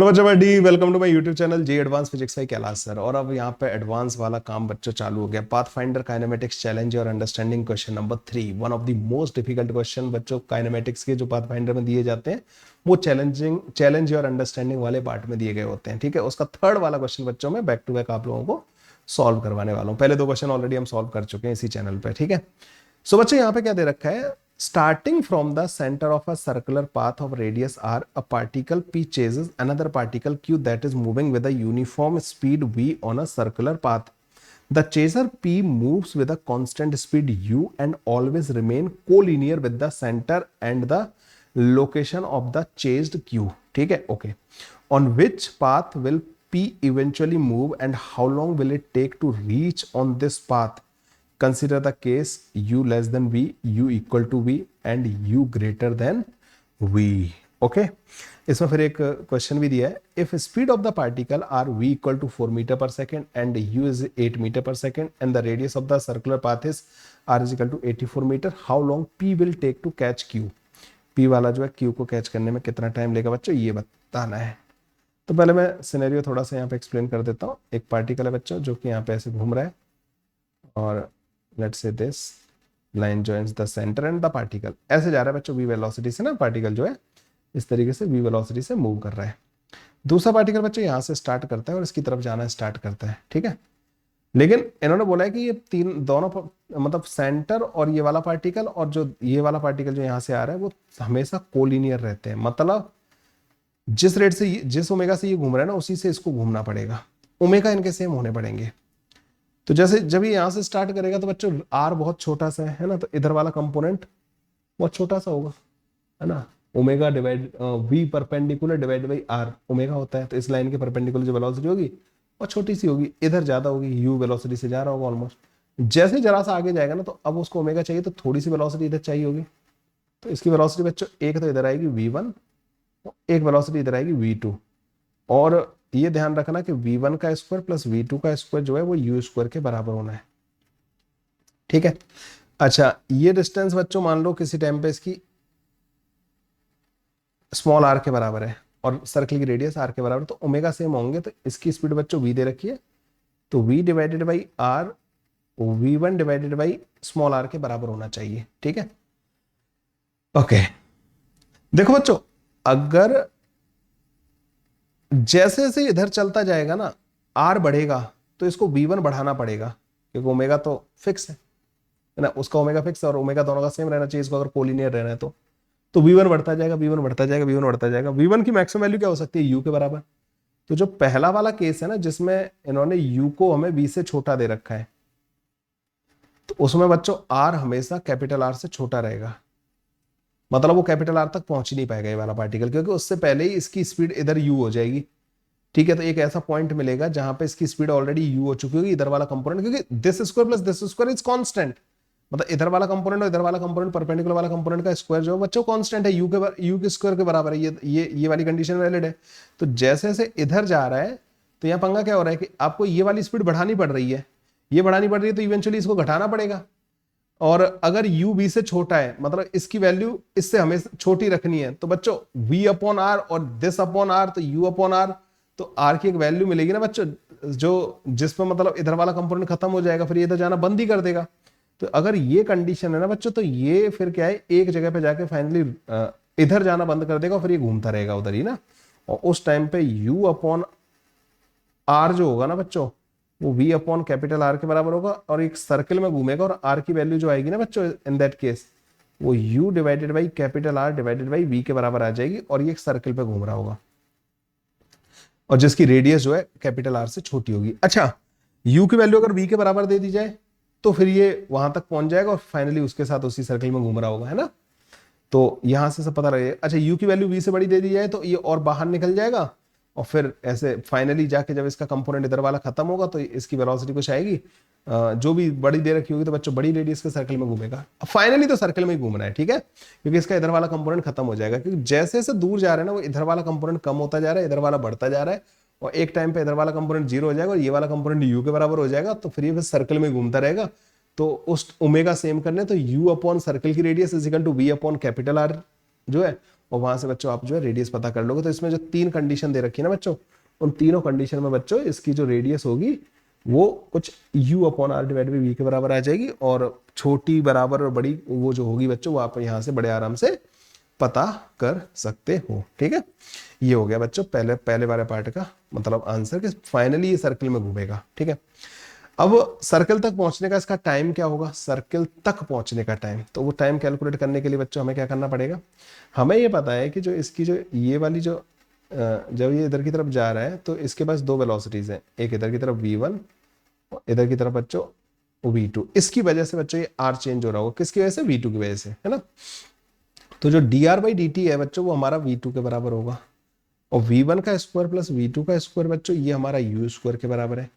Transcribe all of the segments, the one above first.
Hello बच्चों, डी welcome to my YouTube channel JEE advance physics by Kailash sir. और अब यहाँ पे एडवांस वाला काम बच्चों चालू हो गया। पाथफाइंडर काइनेमेटिक्स चैलेंज और understanding question number 3, one of the most difficult question बच्चों काइनेमेटिक्स के जो पाथफाइंडर में दिए जाते हैं वो चैलेंज और अंडरस्टैंडिंग वाले पार्ट में दिए गए होते हैं। ठीक है, उसका थर्ड वाला क्वेश्चन बच्चों में बैक टू बैक आप लोगों को सॉल्व करवाने वाला हूँ। पहले दो क्वेश्चन ऑलरेडी हम सॉल्व कर चुके हैं इसी चैनल पे। ठीक है, सो बच्चों यहाँ पे क्या दे रखा है, starting from the center of a circular path of radius r, a particle p chases another particle q that is moving with a uniform speed v on a circular path. The chaser p moves with a constant speed u and always remain collinear with the center and the location of the chased q. ठीक है, okay. On which path will p eventually move and how long will it take to reach on this path? Consider the case u less than v, u equal to v and u greater than v. Okay, इसमें फिर एक question भी दिया है, if speed of the particle are v equal to 4 meter per second and u is 8 meter per second and the radius of the circular path is r is equal to 84 meter, how long p will take to catch q? p वाला जो है q को catch करने में कितना time लेगा बच्चों, ये बताना है। तो पहले मैं सिनेरियो थोड़ा सा यहाँ पे एक्सप्लेन कर देता हूँ। एक पार्टिकल है बच्चों जो कि यहाँ पे ऐसे घूम रहा है और let's say this line joins the centre and the particle ऐसे जा रहा है बच्चों v वेलोसिटी से ना, पार्टिकल जो है इस तरीके से v वेलोसिटी से मूव कर रहा है। दूसरा पार्टिकल बच्चों यहाँ से स्टार्ट करता है और इसकी तरफ जाना स्टार्ट करता है। ठीक है, लेकिन इन्होंने बोला है कि ये तीन दोनों मतलब सेंटर और ये वाला पार्टिकल और जो ये वाला पार्टिकल जो यहाँ से आ रहा है वो हमेशा कोलिनियर रहते हैं। मतलब जिस रेट से जिस ओमेगा से ये घूम रहा है ना उसी से इसको घूमना पड़ेगा, ओमेगा इनके सेम होने पड़ेंगे। तो जैसे जब ये यहां से स्टार्ट करेगा तो बच्चों r बहुत छोटा सा है ना, तो इधर वाला कंपोनेंट बहुत छोटा सा होगा, है ना। Omega divide v perpendicular divide by r omega होता है, तो इस लाइन के परपेंडिकुलर जो वेलोसिटी होगी वो छोटी सी होगी, इधर ज्यादा होगी, u वेलोसिटी से जा रहा होगा ऑलमोस्ट। जैसे जरा सा आगे जाएगा ना तो अब उसको ओमेगा चाहिए तो थोड़ी सी वेलोसिटी इधर चाहिए होगी। तो इसकी वेलोसिटी बच्चों एक तो इधर आएगी v1, एक वेलोसिटी इधर आएगी v2। और ये ध्यान रखना कि v1 का स्क्वायर प्लस v2 का स्क्वायर जो है वो u स्क्वायर के बराबर होना है। ठीक है, अच्छा ये डिस्टेंस बच्चों मान लो किसी टाइम पे इसकी स्मॉल r के बराबर है और सर्कल की रेडियस r के बराबर, तो ओमेगा सेम होंगे। तो इसकी स्पीड बच्चों v दे रखी है, तो v divided by r v1 divided by small r के बराबर होना चाहिए। ठीक है, ओके। देखो बच्चों अगर जैसे जैसे इधर चलता जाएगा ना r बढ़ेगा तो इसको v1 बढ़ाना पड़ेगा, क्योंकि ओमेगा तो फिक्स है ना, उसका ओमेगा फिक्स है और ओमेगा दोनों का सेम रहना चाहिए इसको अगर कोलिनियर रहना है तो v1 बढ़ता जाएगा, v1 बढ़ता जाएगा, v1 बढ़ता जाएगा। v1 की मैक्सिमम वैल्यू क्या हो सकती है, u के बराबर। तो जो पहला वाला केस है ना जिसमें इन्होंने u को हमें v से छोटा दे रखा है, तो उसमें बच्चों r हमेशा कैपिटल R से छोटा रहेगा। मतलब वो कैपिटल R तक पहुंच ही नहीं पाएगा ये वाला पार्टिकल, क्योंकि उससे पहले ही इसकी स्पीड इधर u हो जाएगी। ठीक है, तो एक ऐसा पॉइंट मिलेगा जहां पे इसकी स्पीड ऑलरेडी u हो चुकी होगी, इधर वाला कंपोनेंट, क्योंकि this square plus this square is constant. मतलब इधर वाला कंपोनेंट और इधर वाला कंपोनेंट परपेंडिकुलर वाला कंपोनेंट का स्क्वायर जो है बच्चों कांस्टेंट है, u के स्क्वायर के बराबर है। ये वाली कंडीशन वैलिड है। तो जैसे जैसे इधर जा रहा है तो यहाँ पंगा क्या हो रहा है कि आपको ये वाली स्पीड बढ़ानी पड़ रही है, ये बढ़ानी पड़ रही है तो इवेंचुअली इसको घटाना पड़ेगा। और अगर u v से छोटा है मतलब इसकी वैल्यू इससे हमें छोटी रखनी है, तो बच्चों v अपॉन r और दिस अपॉन r, तो u अपॉन r, तो r की एक वैल्यू मिलेगी ना बच्चों जो जिसमें मतलब इधर वाला कंपोनेंट खत्म हो जाएगा, फिर ये इधर जाना बंद ही कर देगा। तो अगर ये कंडीशन है ना बच्चों, तो ये फिर क्या है, एक जगह पे जाके फाइनली इधर जाना बंद कर देगा, फिर ये घूमता रहेगा उधर ही ना। और उस टाइम पे u अपॉन r जो होगा ना बच्चों वो v अपॉन कैपिटल R के बराबर होगा और एक सर्कल में घूमेगा, और r की वैल्यू जो आएगी ना बच्चों इन दैट केस वो u divided by capital R divided by v के बराबर आ जाएगी, और ये एक सर्कल पे घूम रहा होगा और जिसकी रेडियस जो है कैपिटल R से छोटी होगी। अच्छा u की वैल्यू अगर v के बराबर दे दी जाए तो फिर ये वहां तक पहुंच जाएगा और फाइनली उसके साथ उसी सर्कल में घूम रहा होगा, है ना। तो यहां से सब पता लगेगा। अच्छा u की वैल्यू v से बड़ी दे दी जाए तो ये और बाहर निकल जाएगा और फिर ऐसे फाइनली जाके जब इसका कंपोनेंट इधर वाला खत्म होगा तो इसकी वेलोसिटी कुछ आएगी जो भी बड़ी दे रखी होगी, तो बच्चों बड़ी रेडियस के सर्कल में घूमेगा। फाइनली तो सर्कल में ही घूमना है, ठीक है, क्योंकि इसका इधर वाला कंपोनेंट खत्म हो जाएगा। क्योंकि जैसे जैसे दूर जा रहे हैं ना वो इधर वाला कंपोनेंट कम होता जा रहा है, इधर वाला बढ़ता जा रहा है, और एक टाइम पे इधर वाला कंपोनेंट 0 हो जाएगा और ये वाला कंपोनेंट u के बराबर हो जाएगा। तो फिर ये सर्कल में घूमता रहेगा। तो उस ओमेगा सेम करने तो u अपॉन सर्कल की radius is equal to v upon capital R जो है और वहां से बच्चों आप जो है रेडियस पता कर लोगे। तो इसमें जो 3 कंडीशन दे रखी है ना बच्चों, उन तीनों कंडीशन में बच्चों इसकी जो रेडियस होगी वो कुछ u upon R divide by V के बराबर आ जाएगी, और छोटी बराबर और बड़ी वो जो होगी बच्चों वो आप यहाँ से बड़े आराम से पता कर सकते हो। ठीक है, ये हो गया बच्चों पहले पहले वाले पार्ट का मतलब आंसर, कि फाइनली ये सर्कल में घूमेगा। ठीक है, अब सर्कल तक पहुंचने का इसका टाइम क्या होगा, सर्कल तक पहुंचने का टाइम। तो वो टाइम कैलकुलेट करने के लिए बच्चों हमें क्या करना पड़ेगा, हमें ये पता है कि जो इसकी जो ये वाली जो जब ये इधर की तरफ जा रहा है तो इसके पास 2 वेलोसिटीज हैं, एक इधर की तरफ v1 और इधर की तरफ बच्चों v2। इसकी वजह से बच्चों ये r चेंज हो रहा होगा, किसकी वजह से, v2 की वजह से, है ना। तो जो dr/dt है बच्चों वो हमारा v2 के बराबर होगा, और v1 का स्क्वायर प्लस v2 का स्क्वायर बच्चों ये हमारा u स्क्वायर के बराबर है।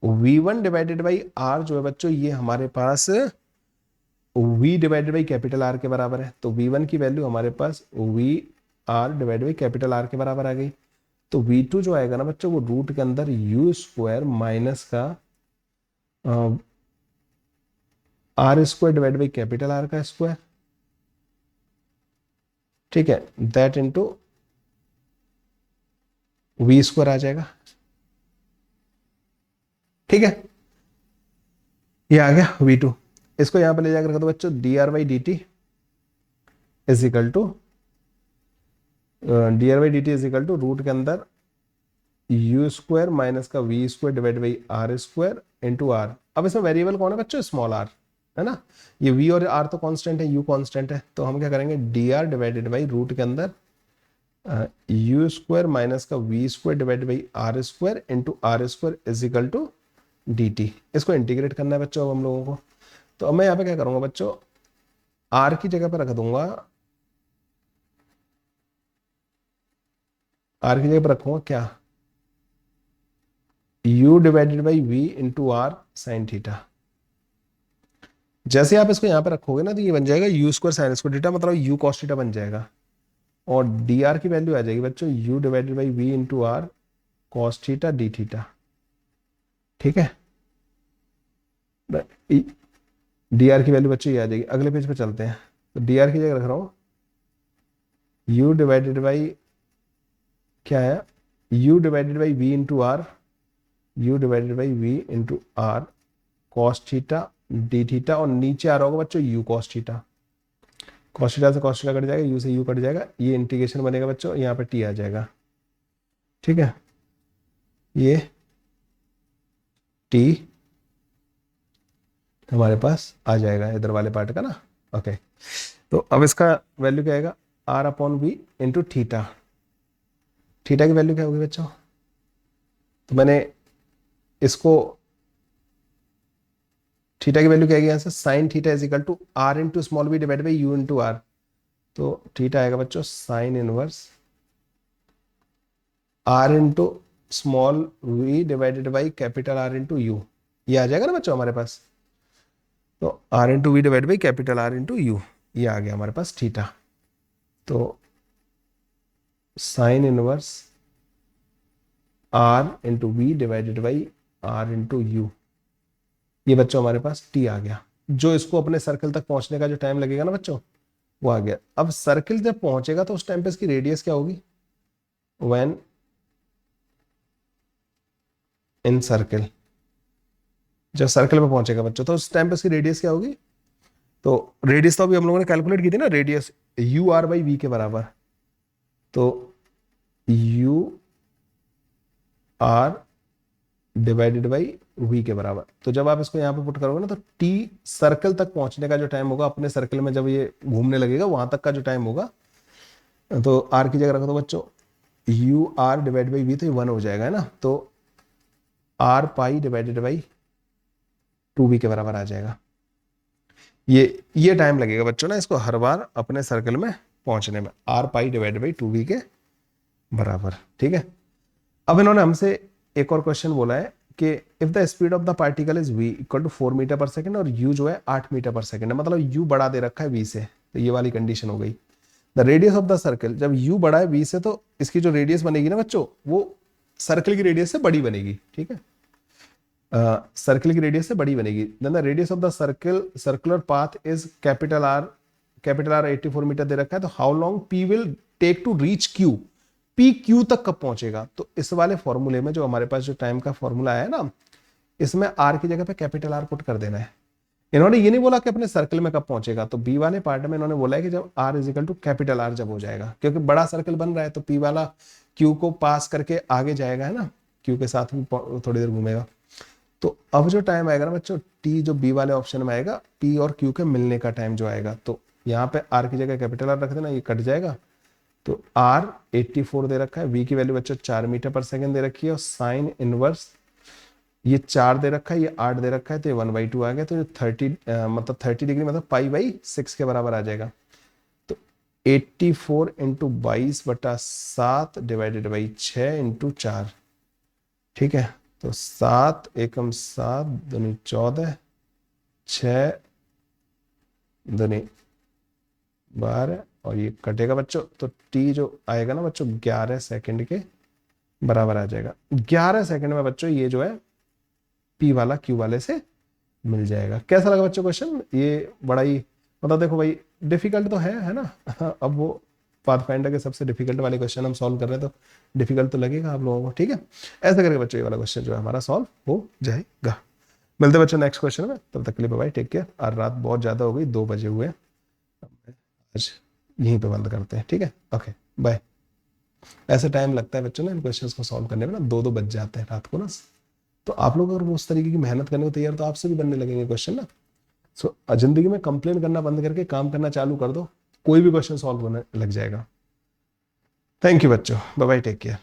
v1 डिवाइडेड बाई r जो है बच्चों ये हमारे पास v divided by capital R के बराबर है। तो v1 की वैल्यू हमारे पास v r divided by capital R के बराबर आ गई। तो v2 जो आएगा ना बच्चों वो रूट के अंदर u स्क्वायर माइनस का r square divide by capital R का स्क्वायर, ठीक है, दैट इंटू v स्क्वायर आ जाएगा। ठीक है, ये आ गया v2। इसको यहां पर ले जाकर रखा दो बच्चों, dr/dt is equal to root के अंदर u स्क्वायर माइनस का v square divide by r square into r। अब इसमें वेरिएबल कौन है बच्चों, स्मॉल r, है ना। ये v और r तो कांस्टेंट है, u कांस्टेंट है, तो हम क्या करेंगे dr डिवाइडेड बाई रूट के अंदर u स्क्वायर माइनस का v square divide by r square into r square is equal to dt। इसको इंटीग्रेट करना है बच्चों अब हम लोगों को। तो अब मैं यहाँ पे क्या करूंगा बच्चों, r की जगह पर रख दूंगा, r की जगह पर रखूंगा क्या, u divided by v into R sine theta. जैसे आप इसको यहां पे रखोगे ना तो ये बन जाएगा u square sine square theta, मतलब u कॉस थीटा बन जाएगा, और dr की वैल्यू आ जाएगी बच्चों u divided by v into R cos theta D theta. ठीक है, dr की वैल्यू बच्चों ये आ जाएगी। अगले पेज पे चलते हैं, तो dr की जगह रख रहा हूं u डिवाइडेड बाई क्या है, u divided by v into R, u divided by v into R cos theta D theta, और नीचे आ रहा होगा बच्चों u cos theta. Cos theta से कॉस थीटा कट जाएगा, u से u कट जाएगा, ये इंटीग्रेशन बनेगा बच्चों, यहाँ पे t आ जाएगा। ठीक है, ये t हमारे पास आ जाएगा इधर वाले पार्ट का ना। ओके, तो अब इसका वैल्यू क्या आएगा, r upon V into theta. Theta की वैल्यू क्या होगी बच्चों, तो मैंने इसको थीटा की वैल्यू क्या आएगी यहाँ से, sine theta is equal to r into small V divide by u into R. तो थीटा आएगा बच्चों sine inverse r into small v divided by capital R into u, ये आ जाएगा ना बच्चों हमारे पास। तो r into V divide by capital R into u, ये आ गया हमारे पास थीटा। तो sine inverse r into V divided by R into u, ये बच्चों हमारे पास t आ गया। जो इसको अपने सर्कल तक पहुंचने का जो टाइम लगेगा ना बच्चों वो आ गया। अब सर्कल जब पहुंचेगा तो उस टाइम पे इसकी रेडियस क्या होगी, व्हेन इन सर्कल, जब सर्कल पे पहुंचेगा बच्चों तो उस टाइम पे इसकी रेडियस क्या होगी। तो रेडियस तो अभी हम लोगों ने कैलकुलेट की थी ना, radius U R by V के बराबर। तो U R divided by V के बराबर। तो जब आप इसको यहाँ पे पुट करोगे ना तो टी सर्कल तक पहुंचने का जो टाइम होगा, अपने सर्कल में जब ये घूमने लगेगा वहां तक का जो टाइम होगा, तो आर की जगह रखो तो बच्चों U R divide by V, तो ये 1 हो जाएगा, है ना। तो are pi divided by 2v के बराबर आ जाएगा। ये टाइम लगेगा बच्चों ना इसको हर बार अपने सर्कल में पहुंचने में, are pi divide by 2v के बराबर। ठीक है, अब इन्होंने हमसे एक और क्वेश्चन बोला है कि if the speed of the particle is v equal to 4 metre per second और u जो है 8 मीटर पर सेकंड है, मतलब u बढ़ा दे रखा है v से, तो ये वाली कंडीशन हो गई। The radius of the circle, जब u बड़ा है v से तो इसकी जो रेडियस बनेगी ना बच्चों वो सर्कल की रेडियस से बड़ी बनेगी। ठीक है, सर्कल की रेडियस से बड़ी बनेगी। Then the radius of the circular path is capital R 84 metre दे रखा है। तो how long p will take to reach Q, P Q तक कब पहुंचेगा। तो इस वाले फॉर्मूले में जो हमारे पास जो टाइम का फॉर्मूला है ना, इसमें आर की जगह पे कैपिटल आर पुट कर देना है। इन्होंने ये नहीं बोला कि अपने सर्कल में कब पहुंचेगा, तो बी वाले पार्ट में इन्होंने बोला है कि जब R is equal to capital R जब हो जाएगा, क्योंकि बड़ा सर्कल बन रहा है तो पी वाला क्यू को पास करके आगे जाएगा, है ना, क्यू के साथ भी थोड़ी देर घूमेगा। तो अब जो टाइम आएगा ना बच्चों, टी जो बी वाले ऑप्शन में आएगा, पी और क्यू के मिलने का टाइम जो आएगा, तो यहाँ पे आर की जगह कैपिटल आर रख देना, ये कट जाएगा। तो आर 84 दे रखा है, वी की वैल्यू बच्चों 4 मीटर पर सेकंड दे रखी है, और साइन इनवर्स ये 4 दे रखा है, ये 8 दे रखा है, तो ये 1/2 आ गया। तो 30 मतलब 30 डिग्री मतलब पाई/6 के बराबर आ जाएगा। तो 84 इंटू 22/7 डिवाइडेड बाई 6 इंटू 4, ठीक है। तो 7 एकम 7 दूनी 14, 6 दूनी 12, और ये कटेगा बच्चों, तो टी जो आएगा ना बच्चों 11 सेकंड के बराबर आ जाएगा। 11 सेकंड में बच्चों ये जो है पी वाला क्यू वाले से मिल जाएगा। कैसा लगा बच्चों क्वेश्चन? ये बड़ा ही मतलब देखो भाई डिफिकल्ट तो है ना। अब वो पाथफाइंडर के सबसे डिफिकल्ट वाले क्वेश्चन हम सॉल्व कर रहे हैं, तो डिफिकल्ट तो लगेगा आप लोगों को, ठीक है। ऐसा करके बच्चों ये वाला क्वेश्चन जो है हमारा सॉल्व हो जाएगा। मिलते हैं बच्चों नेक्स्ट क्वेश्चन में, तब तक के लिए बाय, टेक केयर। और रात बहुत ज्यादा हो गई, 2 बजे हुए, आज यहीं पे बंद करते हैं, ठीक है, ओके बाय। ऐसे टाइम लगता है बच्चों ना इन क्वेश्चंस को सॉल्व करने में ना, 2-2 बज जाते हैं रात को ना। तो आप लोग अगर वो उस तरीके की मेहनत करने को तैयार, तो आपसे भी बनने लगेंगे क्वेश्चन ना। सो जिंदगी में कंप्लेन करना बंद करके काम करना चालू कर दो, कोई भी क्वेश्चन सॉल्व होने लग जाएगा। थैंक यू बच्चों, बाय बाय, टेक केयर।